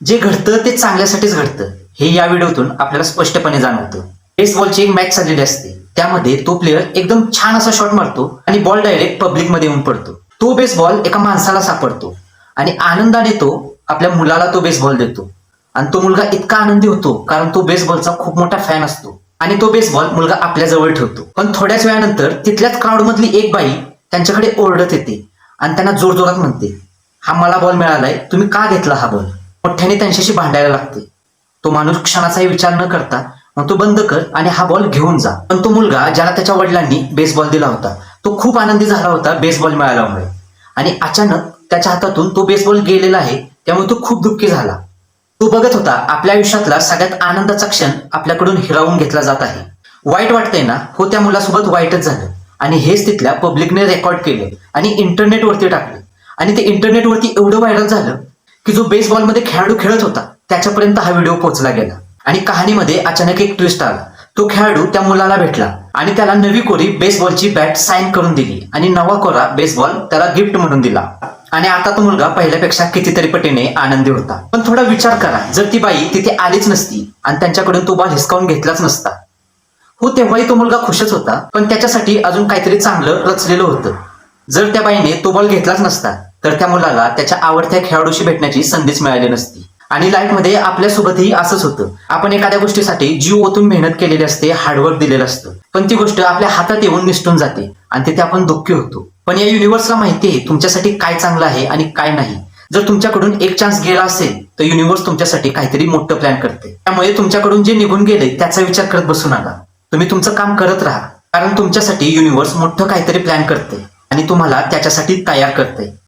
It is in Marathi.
जे घडतं ते चांगल्यासाठीच घडतं हे या व्हिडिओतून आपल्याला स्पष्टपणे जाणवतं. बेसबॉलची एक मॅच चाललेली असते, त्यामध्ये तो प्लेअर एकदम छान असा शॉट मारतो आणि बॉल डायरेक्ट पब्लिक मध्ये येऊन पडतो. तो बेसबॉल एका माणसाला सापडतो आणि आनंदाने तो आपल्या मुलाला तो बेसबॉल देतो. आणि तो मुलगा इतका आनंदी होतो कारण तो बेसबॉलचा खूप मोठा फॅन असतो आणि तो बेसबॉल मुलगा आपल्या जवळ ठेवतो. पण थोड्याच वेळानंतर तिथल्याच क्राऊड मधली एक बाई त्यांच्याकडे ओरडत येते आणि त्यांना जोरजोरात म्हणते, हा मला बॉल मिळालाय, तुम्ही का घेतला हा बॉल? मोठ्याने त्यांच्याशी भांडायला लागते. तो माणूस क्षणाचाही विचार न करता मग तो बंद कर आणि हा बॉल घेऊन जा. पण तो मुलगा ज्याला त्याच्या वडिलांनी बेसबॉल दिला होता तो खूप आनंदी झाला होता बेसबॉल मिळाल्यामुळे, आणि अचानक त्याच्या हातातून तो बेसबॉल गेलेला आहे त्यामुळे तो खूप दुःखी झाला. तो बघत होता आपल्या आयुष्यातला सगळ्यात आनंदाचा क्षण आपल्याकडून हिरावून घेतला जात आहे. वाईट वाटतंय ना? हो, त्या मुलासोबत वाईटच झालं आणि हेच तिथल्या पब्लिकने रेकॉर्ड केले आणि इंटरनेटवरती टाकले. आणि ते इंटरनेटवरती एवढं व्हायरल झालं की जो बेसबॉलमध्ये खेळाडू खेळत होता त्याच्यापर्यंत हा व्हिडिओ पोहोचला गेला. आणि कहाणीमध्ये अचानक एक ट्विस्ट आला. तो खेळाडू त्या मुलाला भेटला आणि त्याला नवी कोरी बेसबॉलची बॅट साइन करून दिली आणि नवा कोरा बेसबॉल त्याला गिफ्ट म्हणून दिला. आणि आता तो मुलगा पहिल्यापेक्षा कितीतरी पटीने आनंदी होता. पण थोडा विचार करा, जर ती बाई तिथे आलीच नसती आणि त्यांच्याकडून तो बॉल हिसकावून घेतलाच नसता. हो, तेव्हाही तो मुलगा खुशच होता, पण त्याच्यासाठी अजून काहीतरी चांगलं रचलेलं होतं. जर त्या बाईने तो बॉल घेतलाच नसता तर त्या मुलाला त्याच्या आवडत्या खेळाडूशी भेटण्याची संधीच मिळाली नसती. आणि लाईफमध्ये आपल्यासोबतही असंच होतं. आपण एखाद्या गोष्टीसाठी जीव ओतून मेहनत केलेली असते, हार्डवर्क दिलेलं असतं, पण ती गोष्ट आपल्या हातात येऊन निसटून जाते आणि तिथे आपण दुःखी होतो. पण या युनिव्हर्सला माहिती आहे तुमच्यासाठी काय चांगलं आहे आणि काय नाही. जर तुमच्याकडून एक चान्स गेला असेल तर युनिव्हर्स तुमच्यासाठी काहीतरी मोठं प्लॅन करते. त्यामुळे तुमच्याकडून जे निघून गेले त्याचा विचार करत बसू नका. तुम्ही तुमचं काम करत राहा, कारण तुमच्यासाठी युनिव्हर्स मोठं काहीतरी प्लॅन करते आणि तुम्हाला त्याच्यासाठी तयार करते.